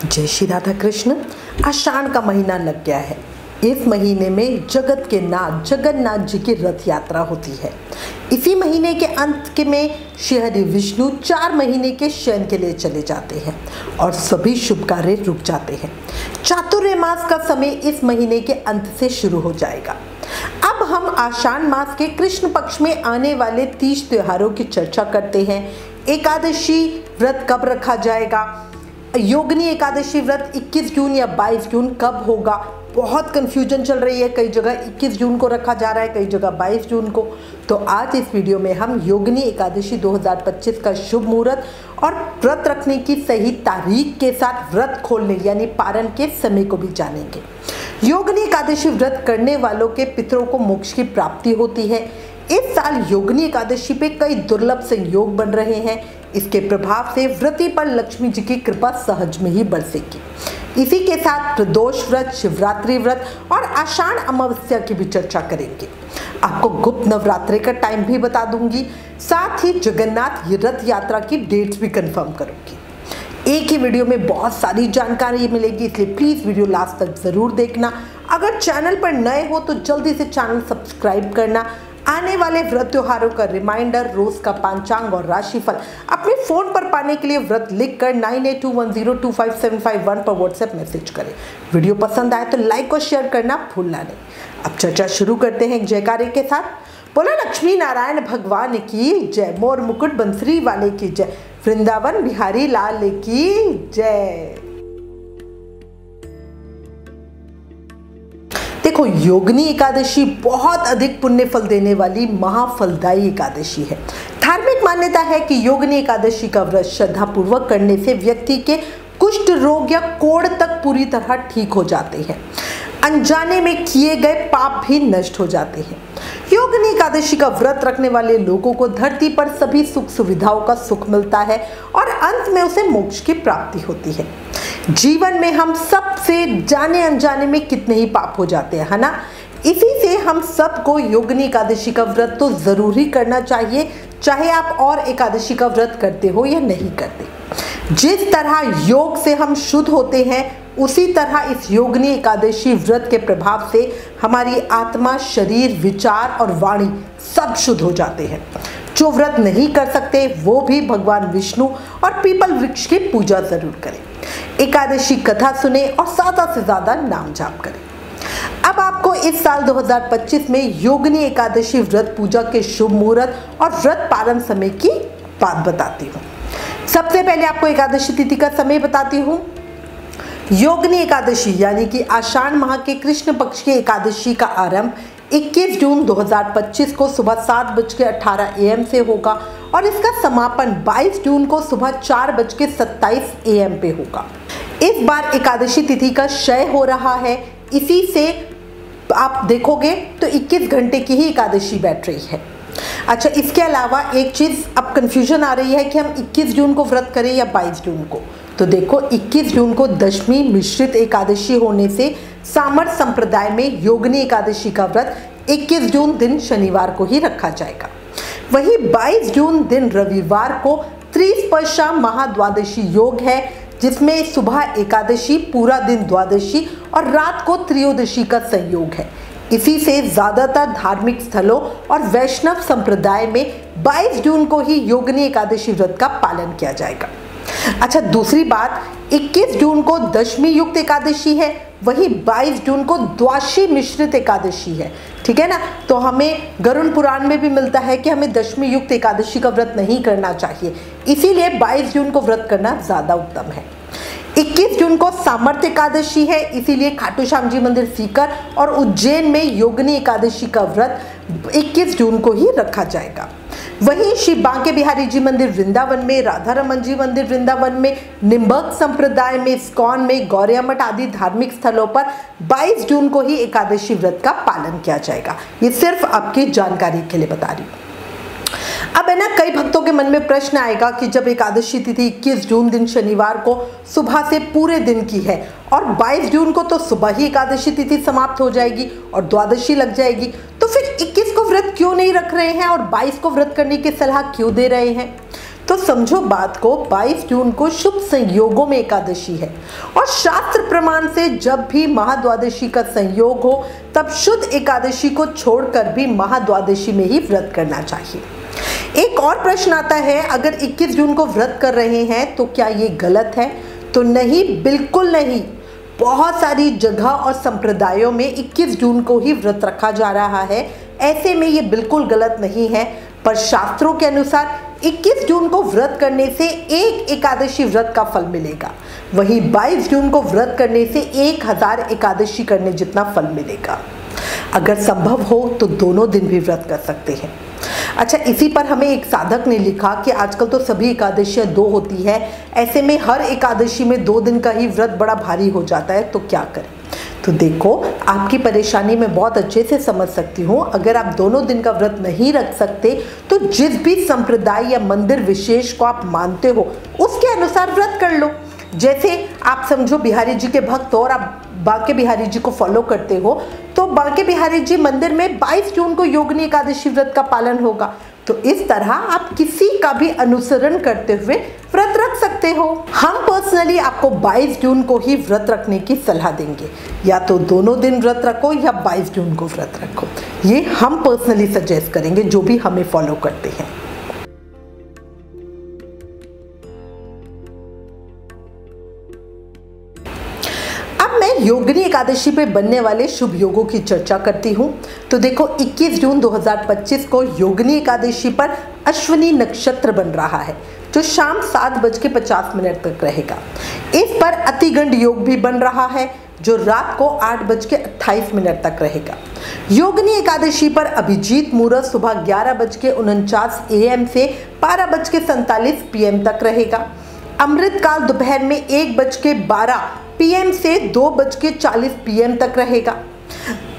जय श्री राधा कृष्ण। आषाढ़ का महीना लग गया है। इस महीने में जगत के नाथ जगन्नाथ जी की रथ यात्रा होती है। इसी महीने के अंत में श्री विष्णु 4 महीने के शयन के लिए चले जाते हैं और सभी शुभ कार्य रुक जाते हैं। चातुर्य मास का समय इस महीने के अंत से शुरू हो जाएगा। अब हम आषाढ़ मास के कृष्ण पक्ष में आने वाले 30 त्योहारों की चर्चा करते हैं। एकादशी व्रत कब रखा जाएगा, योगिनी एकादशी व्रत 21 जून या 22 जून कब होगा, बहुत कंफ्यूजन चल रही है। कई जगह 21 जून को रखा जा रहा है, कई जगह 22 जून को। तो आज इस वीडियो में हम योगिनी एकादशी 2025 का शुभ मुहूर्त और व्रत रखने की सही तारीख के साथ व्रत खोलने यानी पारण के समय को भी जानेंगे। योगिनी एकादशी व्रत करने वालों के पितरों को मोक्ष की प्राप्ति होती है। इस साल योगिनी एकादशी पे कई दुर्लभ संयोग बन रहे हैं। इसके प्रभाव से व्रती पर लक्ष्मी जी की कृपा सहज में ही बरसेगी। इसी के साथ प्रदोष व्रत, शिवरात्रि व्रत और आषाढ़ अमावस्या की भी चर्चा करेंगे। आपको गुप्त नवरात्रि का टाइम भी बता दूंगी, साथ ही जगन्नाथ रथ यात्रा की डेट्स भी कंफर्म करूंगी। एक ही वीडियो में बहुत सारी जानकारी मिलेगी, इसलिए प्लीज वीडियो लास्ट तक जरूर देखना। अगर चैनल पर नए हो तो जल्दी से चैनल सब्सक्राइब करना। आने वाले व्रत त्योहारों का रिमाइंडर, रोज का पंचांग और राशिफल अपने फोन पर पाने के लिए व्रत लिखकर 9821025751 पर व्हाट्सएप मैसेज करें। वीडियो पसंद आए तो लाइक और शेयर करना भूलना नहीं। अब चर्चा शुरू करते हैं एक जयकारे के साथ। बोलो लक्ष्मी नारायण भगवान की जय, मोर मुकुट बंसरी वाले की जय, वृंदावन बिहारी लाल की जय। देखो, योगिनी एकादशी बहुत अधिक पुण्य फल देने वाली महाफलदायी एकादशी है। धार्मिक मान्यता है कि योगिनी एकादशी का व्रत श्रद्धा पूर्वक करने से व्यक्ति के कुष्ठ रोग या कोढ़ तक पूरी तरह ठीक हो जाते हैं। अनजाने में किए गए पाप भी नष्ट हो जाते हैं। योगिनी एकादशी का व्रत रखने वाले लोगों को धरती पर सभी सुख सुविधाओं का सुख मिलता है और अंत में उसे मोक्ष की प्राप्ति होती है। जीवन में हम सबसे जाने अनजाने में कितने ही पाप हो जाते हैं, है ना। इसी से हम सबको योगिनी एकादशी का व्रत तो जरूर ही करना चाहिए, चाहे आप और एकादशी का व्रत करते हो या नहीं करते। जिस तरह योग से हम शुद्ध होते हैं, उसी तरह इस योगिनी एकादशी व्रत के प्रभाव से हमारी आत्मा, शरीर, विचार और वाणी सब शुद्ध हो जाते हैं। जो व्रत नहीं कर सकते वो भी भगवान विष्णु और पीपल वृक्ष की पूजा जरूर करें। एकादशी कथा सुने और ज्यादा से ज्यादा नाम जाप करें। अब आपको इस साल 2025 में योगिनी एकादशी व्रत पूजा के शुभ मुहूर्त और व्रत पारण समय की बात बताती हूँ। सबसे पहले आपको एकादशी तिथि का समय बताती हूँ। योगिनी एकादशी यानी कि आषाढ़ माह के कृष्ण पक्ष की एकादशी का आरंभ 21 जून 2025 को सुबह 7:18 AM से होगा और इसका समापन 22 जून को सुबह 4:27 AM पे होगा। इस बार एकादशी तिथि का क्षय हो रहा है, इसी से आप देखोगे तो 21 घंटे की ही एकादशी बैठ रही है। अच्छा, इसके अलावा एक चीज़ अब कंफ्यूजन आ रही है कि हम 21 जून को व्रत करें या 22 जून को। तो देखो, 21 जून को दशमी मिश्रित एकादशी होने से सामर संप्रदाय में योगिनी एकादशी का व्रत 21 जून दिन शनिवार को ही रखा जाएगा। वहीं 22 जून दिन रविवार को त्रिस्पर्शा महाद्वादशी योग है, जिसमें सुबह एकादशी, पूरा दिन द्वादशी और रात को त्रयोदशी का संयोग है। इसी से ज्यादातर धार्मिक स्थलों और वैष्णव संप्रदाय में 22 जून को ही योगिनी एकादशी व्रत का पालन किया जाएगा। अच्छा, दूसरी बात, 21 जून को दशमी युक्त एकादशी है, वहीं 22 जून को द्वादशी मिश्रित एकादशी है। ठीक है ना। तो हमें गरुड़ पुराण में भी मिलता है कि हमें दशमी युक्त एकादशी का व्रत नहीं करना चाहिए, इसीलिए 22 जून को व्रत करना ज्यादा उत्तम है। 21 जून को सामर्थ्य एकादशी है, इसीलिए खाटू श्याम जी मंदिर सीकर और उज्जैन में योगिनी एकादशी का व्रत 21 जून को ही रखा जाएगा। वहीं श्री बांके बिहारी जी मंदिर वृंदावन में, राधा रमन जी मंदिर वृंदावन में, निम्बक संप्रदाय में, इस्कॉन में, गौरिया मठ आदि धार्मिक स्थलों पर 22 जून को ही एकादशी व्रत का पालन किया जाएगा। ये सिर्फ आपकी जानकारी के लिए बता रही हूँ। अब है ना, कई भक्तों के मन में प्रश्न आएगा कि जब एकादशी तिथि 21 जून दिन शनिवार को सुबह से पूरे दिन की है और 22 जून को तो सुबह ही एकादशी तिथि समाप्त हो जाएगी और द्वादशी लग जाएगी, तो फिर 21 को व्रत क्यों नहीं रख रहे हैं और 22 को व्रत करने की सलाह क्यों दे रहे हैं। तो समझो बात को, 22 जून को शुभ संयोगों में एकादशी है और शास्त्र प्रमाण से जब भी महाद्वादशी का संयोग हो तब शुद्ध एकादशी को छोड़कर भी महाद्वादशी में ही व्रत करना चाहिए। एक और प्रश्न आता है, अगर 21 जून को व्रत कर रहे हैं तो क्या ये गलत है? तो नहीं, बिल्कुल नहीं। बहुत सारी जगह और संप्रदायों में 21 जून को ही व्रत रखा जा रहा है, ऐसे में ये बिल्कुल गलत नहीं है। पर शास्त्रों के अनुसार 21 जून को व्रत करने से एक एकादशी व्रत का फल मिलेगा, वहीं 22 जून को व्रत करने से 1000 एकादशी करने जितना फल मिलेगा। अगर संभव हो तो दोनों दिन भी व्रत कर सकते हैं। अच्छा, इसी पर हमें एक साधक ने लिखा कि आजकल तो सभी एकादशियां 2 होती है, ऐसे में हर एकादशी में 2 दिन का ही व्रत बड़ा भारी हो जाता है, तो क्या करें? तो देखो, आपकी परेशानी मैं बहुत अच्छे से समझ सकती हूँ। अगर आप दोनों दिन का व्रत नहीं रख सकते तो जिस भी संप्रदाय या मंदिर विशेष को आप मानते हो उसके अनुसार व्रत कर लो। जैसे आप समझो बिहारी जी के भक्त हो और आप बांके बिहारी जी को फॉलो करते हो, तो बांके बिहारी जी मंदिर में 22 जून को योगिनी एकादशी व्रत का पालन होगा। तो इस तरह आप किसी का भी अनुसरण करते हुए व्रत रख सकते हो। हम पर्सनली आपको 22 जून को ही व्रत रखने की सलाह देंगे, या तो दोनों दिन व्रत रखो या 22 जून को व्रत रखो। ये हम पर्सनली सजेस्ट करेंगे जो भी हमें फॉलो करते हैं। योगिनी एकादशी पे बनने वाले शुभ योगों की चर्चा करती हूँ। तो देखो, 21 जून 2025 को योगिनी एकादशी पर अश्विनी नक्षत्र बन रहा है जो शाम 7:50 तक रहेगा। इस पर अतिगंड योग भी बन रहा है जो रात को 8:28 तक रहेगा। योगिनी एकादशी पर अभिजीत मुहूर्त सुबह 11:49 AM से 12:47 PM तक रहेगा। अमृत काल दोपहर में 1:12 PM से 2:40 PM तक रहेगा।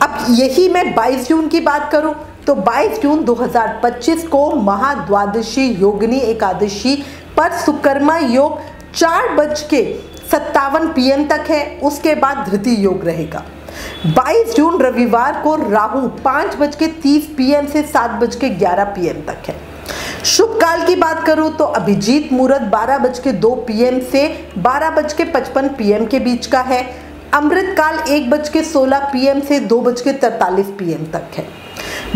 अब यही मैं 22 जून की बात करूं तो 22 जून 2025 को महाद्वादशी योगिनी एकादशी पर सुकर्मा योग 4:57 PM तक है, उसके बाद धृति योग रहेगा। 22 जून रविवार को राहु 5:30 PM से 7:11 PM तक है। शुभ काल की बात करूं तो अभिजीत मुहूर्त 12:02 PM से 12:55 PM के बीच का है। अमृत काल 1:16 PM से 2:43 PM तक है।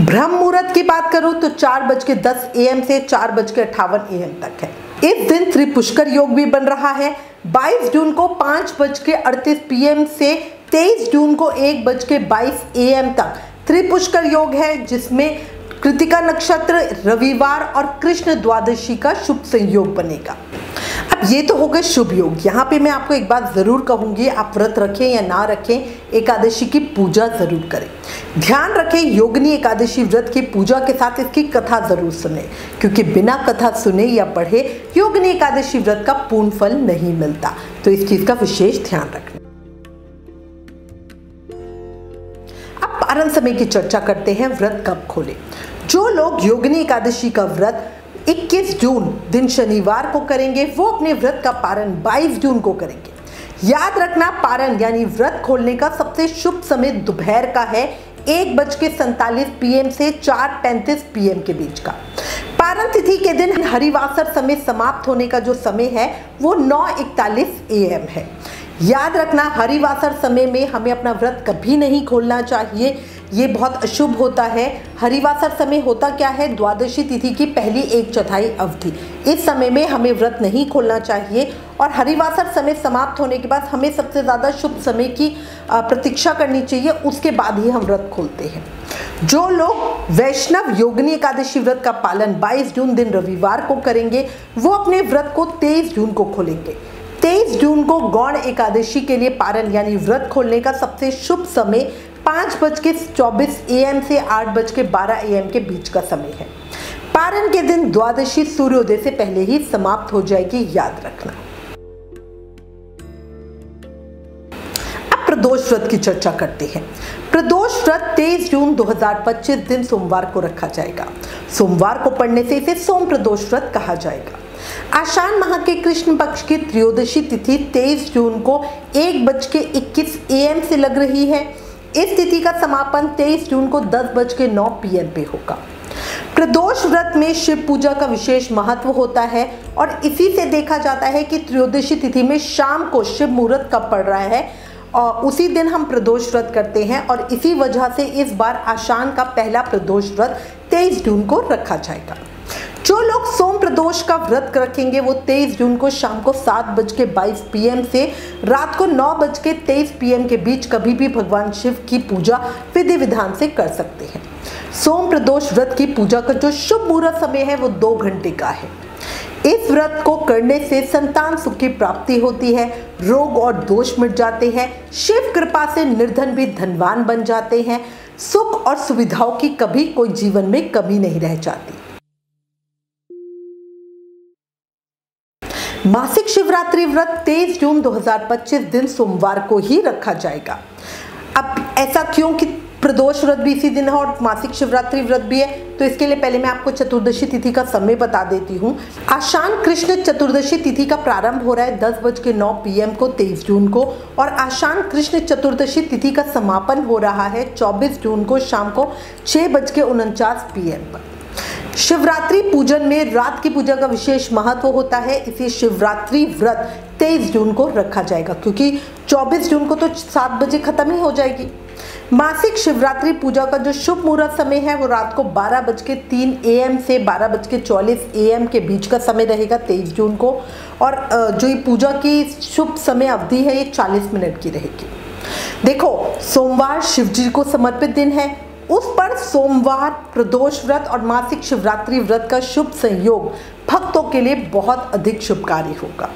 ब्रह्म मुहूर्त की बात करूं तो 4:10 AM से 4:58 AM तक है। इस दिन त्रिपुष्कर योग भी बन रहा है। 22 जून को 5:38 PM से 23 जून को 1:22 AM तक त्रिपुष्कर योग है, जिसमें कृतिका नक्षत्र, रविवार और कृष्ण द्वादशी का शुभ संयोग बनेगा। अब ये तो हो गए शुभ योग। यहाँ पे मैं आपको एक बात जरूर कहूंगी, आप व्रत रखें या ना रखें, एकादशी की पूजा जरूर करें। ध्यान रखें, योगिनी एकादशी व्रत की पूजा के साथ इसकी कथा जरूर सुने, क्योंकि बिना कथा सुने या पढ़े योगिनी एकादशी व्रत का पूर्ण फल नहीं मिलता। तो इस चीज का विशेष ध्यान रखना। अब पारण समय की चर्चा करते हैं, व्रत कब खोलें। जो लोग योगिनी एकादशी का व्रत 21 जून दिन शनिवार को करेंगे वो अपने व्रत का पारण 22 जून को करेंगे। याद रखना, पारण यानी व्रत खोलने का सबसे शुभ समय दोपहर का है, 1:47 PM से 4:35 PM के बीच का। पारण तिथि के दिन हरिवासर समय समाप्त होने का जो समय है वो 9:41 AM है। याद रखना, हरिवासर समय में हमें अपना व्रत कभी नहीं खोलना चाहिए, ये बहुत अशुभ होता है। हरिवासर समय होता क्या है, द्वादशी तिथि की पहली 1/4 अवधि। इस समय में हमें व्रत नहीं खोलना चाहिए और हरिवासर समय समाप्त होने के बाद हमें सबसे ज़्यादा शुभ समय की प्रतीक्षा करनी चाहिए, उसके बाद ही हम व्रत खोलते हैं। जो लोग वैष्णव योगिनी एकादशी व्रत का पालन 22 जून दिन रविवार को करेंगे वो अपने व्रत को 23 जून को खोलेंगे। 23 जून को गौण एकादशी के लिए पारण यानी व्रत खोलने का सबसे शुभ समय 5:24 AM से 8:12 AM के बीच का समय है। पारण के दिन द्वादशी सूर्योदय से पहले ही समाप्त हो जाएगी, याद रखना। अब प्रदोष व्रत की चर्चा करते हैं। प्रदोष व्रत 23 जून 2025 दिन सोमवार को रखा जाएगा। सोमवार को पढ़ने से इसे सोम प्रदोष व्रत कहा जाएगा। आषाढ़ माह के कृष्ण पक्ष की त्रयोदशी तिथि 23 जून को 1:21 AM से लग रही है। इस तिथि का समापन 23 जून को 10:09 PM पे होगा। प्रदोष व्रत में शिव पूजा का विशेष महत्व होता है और इसी से देखा जाता है कि त्रयोदशी तिथि में शाम को शिव मुहूर्त कब पड़ रहा है और उसी दिन हम प्रदोष व्रत करते हैं और इसी वजह से इस बार आषाढ़ का पहला प्रदोष व्रत 23 जून को रखा जाएगा। जो लोग सोम प्रदोष का व्रत रखेंगे वो 23 जून को शाम को 7:22 PM से रात को 9:23 PM के बीच कभी भी भगवान शिव की पूजा विधि विधान से कर सकते हैं। सोम प्रदोष व्रत की पूजा का जो शुभ मुहूर्त समय है वो 2 घंटे का है। इस व्रत को करने से संतान सुख की प्राप्ति होती है, रोग और दोष मिट जाते हैं, शिव कृपा से निर्धन भी धनवान बन जाते हैं, सुख और सुविधाओं की कभी कोई जीवन में कमी नहीं रह जाती। मासिक शिवरात्रि व्रत 23 जून 2025 दिन सोमवार को ही रखा जाएगा। अब ऐसा क्यों कि प्रदोष व्रत भी इसी दिन है और मासिक शिवरात्रि व्रत भी है, तो इसके लिए पहले मैं आपको चतुर्दशी तिथि का समय बता देती हूँ। आषाढ़ कृष्ण चतुर्दशी तिथि का प्रारंभ हो रहा है 10:09 PM को 23 जून को और आषाढ़ कृष्ण चतुर्दशी तिथि का समापन हो रहा है 24 जून को शाम को 6:49 PM पर। शिवरात्रि पूजन में रात की पूजा का विशेष महत्व होता है, इसे शिवरात्रि व्रत 23 जून को रखा जाएगा क्योंकि 24 जून को तो 7 बजे खत्म ही हो जाएगी। मासिक शिवरात्रि पूजा का जो शुभ मुहूर्त समय है वो रात को 12:03 AM से 12:44 AM के बीच का समय रहेगा 23 जून को और जो ये पूजा की शुभ समय अवधि है ये 40 मिनट की रहेगी। देखो, सोमवार शिव जी को समर्पित दिन है, उस पर सोमवार प्रदोष व्रत और मासिक शिवरात्रि व्रत का शुभ संयोग भक्तों के लिए बहुत अधिक शुभकारी होगा।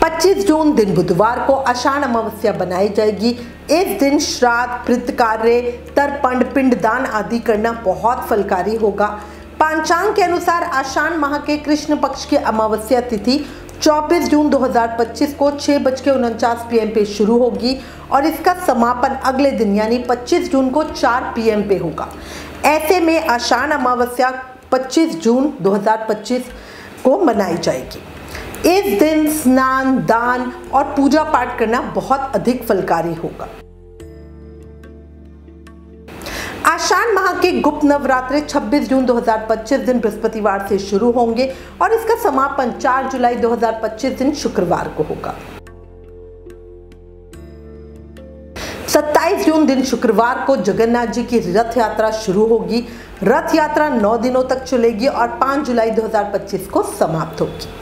25 जून दिन बुधवार को आषाढ़ अमावस्या बनाई जाएगी। इस दिन श्राद्ध, पितृ कार्य, तर्पण, पिंडदान आदि करना बहुत फलकारी होगा। पंचांग के अनुसार आषाढ़ माह के कृष्ण पक्ष की अमावस्या तिथि 24 जून 2025 को 6:49 PM पे शुरू होगी और इसका समापन अगले दिन यानी 25 जून को 4 PM पे होगा। ऐसे में आषाढ़ अमावस्या 25 जून 2025 को मनाई जाएगी। इस दिन स्नान, दान और पूजा पाठ करना बहुत अधिक फलकारी होगा। आषाढ़ माह के गुप्त नवरात्रे 26 जून 2025 दिन बृहस्पतिवार से शुरू होंगे और इसका समापन 4 जुलाई 2025 दिन शुक्रवार को होगा। 27 जून दिन शुक्रवार को जगन्नाथ जी की रथ यात्रा शुरू होगी। रथ यात्रा 9 दिनों तक चलेगी और 5 जुलाई 2025 को समाप्त होगी।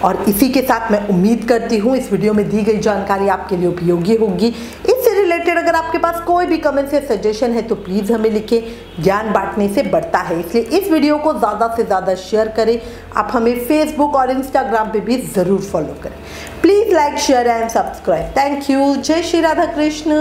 और इसी के साथ मैं उम्मीद करती हूँ इस वीडियो में दी गई जानकारी आपके लिए उपयोगी होगी। इससे रिलेटेड अगर आपके पास कोई भी कमेंट या सजेशन है तो प्लीज़ हमें लिखें। ज्ञान बांटने से बढ़ता है, इसलिए इस वीडियो को ज़्यादा से ज़्यादा शेयर करें। आप हमें फेसबुक और इंस्टाग्राम पे भी ज़रूर फॉलो करें। Please like, share and subscribe. Thank you. जय श्री राधा कृष्ण।